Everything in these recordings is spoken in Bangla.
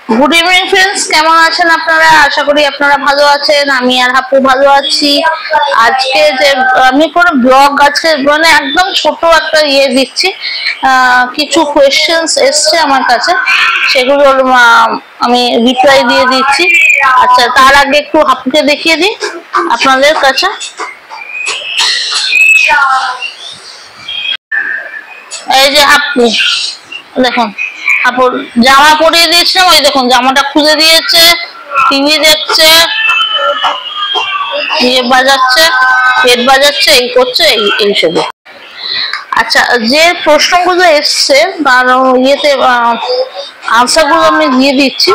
গুড ইভিনিং ফ্রেন্ডস, কেমন আছেন আপনারা? আশা করি আপনারা ভালো আছেন। আমি আর হাপু ভালো আছি। আজকে যে আমি কোনো ব্লগ আজকে মানে একদম ছোট একটা দিচ্ছি, কিছু কোয়েশ্চেন্স এসছে আমার কাছে, সেগুলো আমি রিপ্লাই দিয়ে দিচ্ছি। আচ্ছা, তার আগে একটু হাপুকে দেখিয়ে দিই আপনাদের কাছে। এই যে হাপু দেখুন, আপর জামা পরিয়ে দিয়েছিলাম, ওই দেখুন জামাটা খুলে দিয়েছে, টিভি দেখছে, বাজাচ্ছে, পেট বাজাচ্ছে, এই করছে, এইসব। আচ্ছা, যে প্রশ্নগুলো এসছে তার ইয়েতে আনসারগুলো আমি দিয়ে দিচ্ছি।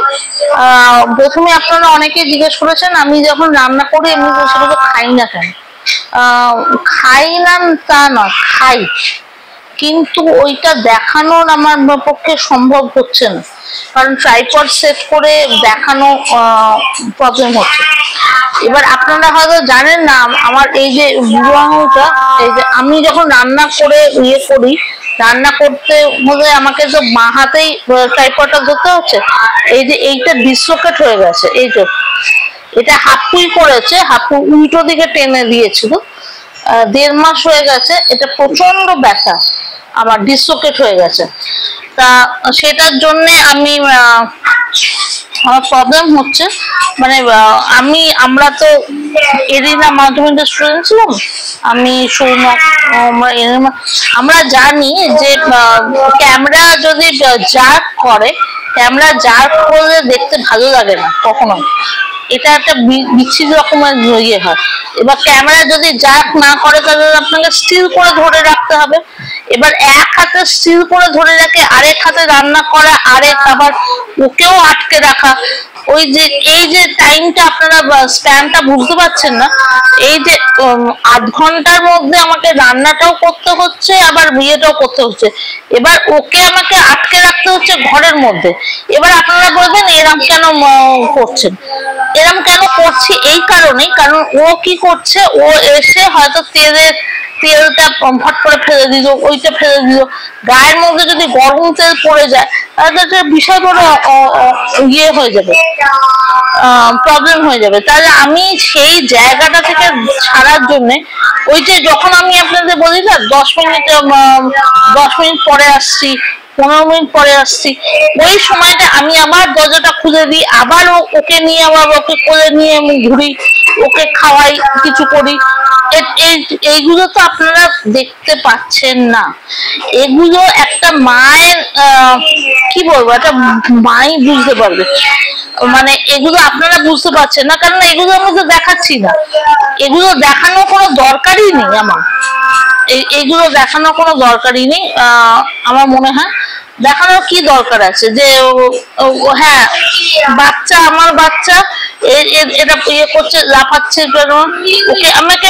প্রথমে আপনারা অনেকে জিজ্ঞেস করেছেন আমি যখন রান্না করি আমি সেগুলো খাই না কেন। খাই না তা নয়, খাই, কিন্তু ওইটা দেখানোর আমার পক্ষে সম্ভব হচ্ছে না, কারণ ট্রাইপড সেট করে দেখানো প্রবলেম হচ্ছে। এবার আপনারা হয়তো জানেন না, আমার এই যে বুড়ো আঙুলটা, এই যে আমি যখন রান্না করে করি, রান্না করতে হলে আমাকে তো বাঁ হাতেই ট্রাইপডটা ধরতে হচ্ছে। এই যে এইটা ডিসলোকেট হয়ে গেছে, এই তো এটা হাপুই করেছে, হাপু উল্টো দিকে টেনে দিয়েছিল, 1.5 মাস হয়ে গেছে, এটা প্রচন্ড ব্যথা, আমার ডিসলোকেট হয়ে গেছে। তা সেটার জন্য আমি আমার প্রবলেম হচ্ছে, মানে আমরা তো এরিনা মাধ্যমিক স্টুডেন্ট ছিলাম, আমি আমরা জানি যে ক্যামেরা যদি জার্ক করে, ক্যামেরা জার্ক করলে দেখতে ভালো লাগে না কখনো, এটা একটা বিচ্ছিন্ন রকমের ইয়ে হয়। এবার ক্যামেরা যদি জার্ক না করে তাহলে আপনাকে স্টিল করে ধরে রাখতে হবে। এবার এক হাতে স্টিল করে ধরে রাখে, আরেক হাতে রান্না করা, আরেক আবার ওকেও আটকে রাখা, ওই যে এই যে টাইমটা আপনারা স্প্যানটা বুঝতে পারছেন না। এই যে 8 ঘন্টার মধ্যে আমাকে রান্নাটাও করতে হচ্ছে, আবার বিয়েটাও করতে হচ্ছে, এবার ওকে আমাকে আটকে রাখতে হচ্ছে ঘরের মধ্যে। এবার আপনারা বলবেন এরম কেন করছেন? এরম কেন করছি এই কারণেই, কারণ ও কি করছে, ও এসে হয়তো তেলটা ফট করে ফেলে দিল, ওইটা ফেলে দিল, গায়ের মধ্যে যদি গরম তেল পড়ে যায় তাহলে বিশাল বড় হয়ে যাবে, প্রবলেম হয়ে যাবে। তাহলে আমি সেই জায়গাটা থেকে ছাড়ার জন্য ওই যে যখন আমি আপনাদের বলি না 10 মিনিট পরে আসছি, 15 মিনিট পরে আসছি, ওই সময়টা আমি আবার দরজাটা খুলে দিই, আবার ওকে নিয়ে আবার ওকে কোলে নিয়ে আমি ঘুরি, ওকে খাওয়াই, কিছু করি। এইগুলো তো আপনারা দেখতে পাচ্ছেন না, এগুলো একটা মায়ের কি বলবো, একটা মাই বুঝতে পারবে, মানে এগুলো আপনারা বুঝতে পারছেন না, কারণ এগুলো আমি তো দেখাচ্ছি না, এগুলো দেখানোর কোনো দরকারই নেই আমার, এইগুলো দেখানোর কোনো দরকারই নেই। আমার মনে হয় দেখানোর কি দরকার আছে যে হ্যাঁ বাচ্চা, আমার বাচ্চা এটা করছে, লাফাচ্ছে, ওকে আমাকে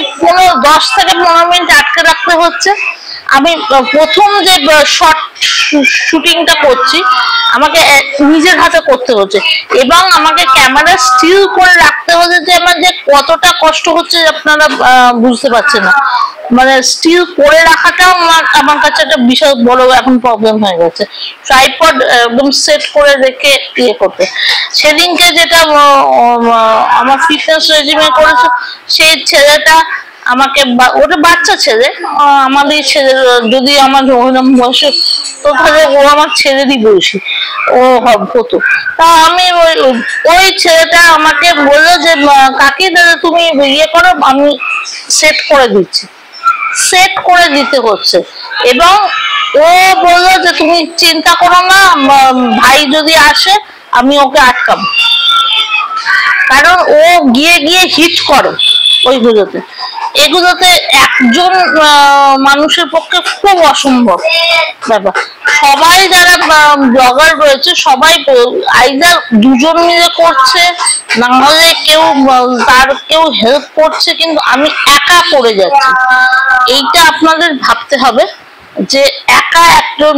10 থেকে 15 মিনিট আটকে রাখতে হচ্ছে। আমি প্রথম যে শর্ট শুটিংটা করছি আমাকে নিজের হাতে করতে হচ্ছে, এবং আমাকে ক্যামেরা স্টিল করে রাখতে হচ্ছে, যে আমার যে কতটা কষ্ট হচ্ছে আপনারা বুঝতে পারছেন না। মানে স্টিল করে রাখাটাও আমার কাছে একটা বিশাল বড় এখন প্রবলেম হয়ে গেছে, ট্রাইপড একদম সেট করে রেখে করতে। সেদিনকে যেটা আমার ফিটনেস রেজিমে করেছে, সেই ছেলেটা আমাকে, ওটা বাচ্চা ছেলে, আমাদের ছেলে, যদি আমার বয়সে তো তাহলে ও আমার ছেলেরই বয়সী, ও হতো। তা আমি ওই ছেলেটা আমাকে বললো যে কাকি দাদা তুমি করো, আমি সেট করে দিচ্ছি, সেট করে দিতে হচ্ছে। এবং ও বললো যে তুমি চিন্তা করো না, ভাই যদি আসে আমি ওকে আটকাবো, কারণ ও গিয়ে হিট করে ওইগুলোতে। এগুলোতে একজন মানুষের পক্ষে খুব অসম্ভব ব্যাপার। সবাই যারা ব্লগার রয়েছে সবাই আইদার দুজন মিলে করছে, না হলে কেউ হেল্প করছে, কিন্তু আমি একা করে যাচ্ছি। এইটা আপনাদের ভাবতে হবে যে একা একজন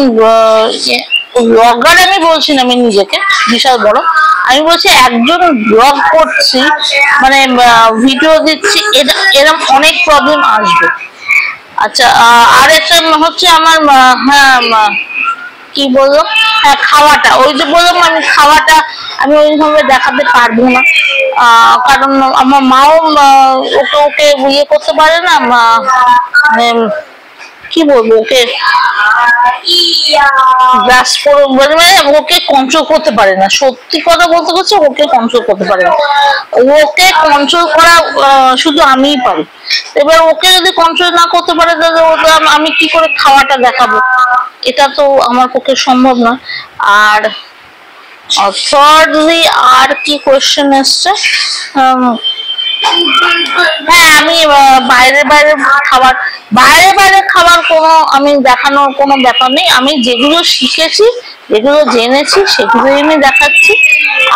ব্লগার, আমি বলছি না আমি নিজেকে বিশাল বড়, আমি বলছি একজন ব্লগ করছি, মানে ভিডিও দিচ্ছি, এরকম অনেক প্রবলেম আসবে। আচ্ছা, আর একটা হচ্ছে আমার, হ্যাঁ কি বললো, হ্যাঁ খাওয়াটা, ওই যে বললাম আমি খাওয়াটা আমি ওইভাবে দেখাতে পারবো না, কারণ আমার মাও ওকে ওকে ইয়ে করতে পারে না, মানে কি বলবো ওকে গ্রাস করে মানে ওকে কন্ট্রোল করতে পারে না, সত্যি কথা বলতে গেছে ওকে কন্ট্রোল করতে পারে না, ওকে কন্ট্রোল করা শুধু আমিই পারি। এবার ওকে যদি কন্ট্রোল না করতে পারে তাহলে আমি কি করে খাওয়াটা দেখাবো, এটা তো আমার পক্ষে সম্ভব না। আর thirdly আর কি কোয়েশ্চেন এসছে, হ্যাঁ আমি বাইরে বাইরে খাবার, বাইরে বাইরে খাবার কোনো আমি দেখানোর কোনো ব্যাপার নেই, আমি যেগুলো শিখেছি যেগুলো জেনেছি সেগুলোই আমি দেখাচ্ছি,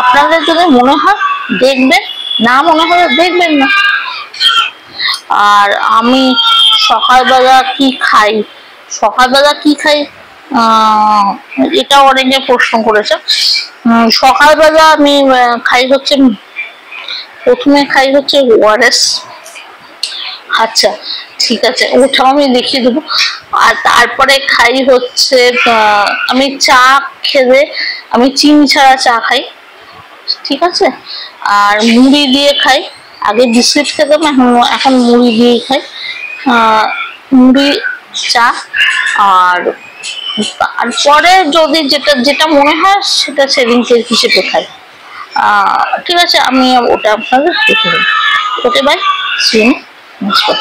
আপনাদের যদি মনে হয় দেখবেন, না মনে হয় দেখবেন না। আর আমি সকালবেলা কি খাই, সকালবেলা কি খাই এটা অনেকে প্রশ্ন করেছে। সকালবেলা আমি খাই হচ্ছে, প্রথমে খাই হচ্ছে ওআরএস, আচ্ছা ঠিক আছে ওটাও আমি দেখিয়ে দেবো। আর তারপরে খাই হচ্ছে আমি চা খেলে আমি চিনি ছাড়া চা খাই, ঠিক আছে। আর মুড়ি দিয়ে খাই, আগে বিস্কিট খেতাম এখন মুড়ি দিয়ে খাই, মুড়ি চা। আর তারপরে যদি যেটা যেটা মনে হয় সেটা সেদিনকে হিসেবে খাই, ঠিক আছে আমি ওটা আপনাদের দেখে দেবো। Okay bye, see you next.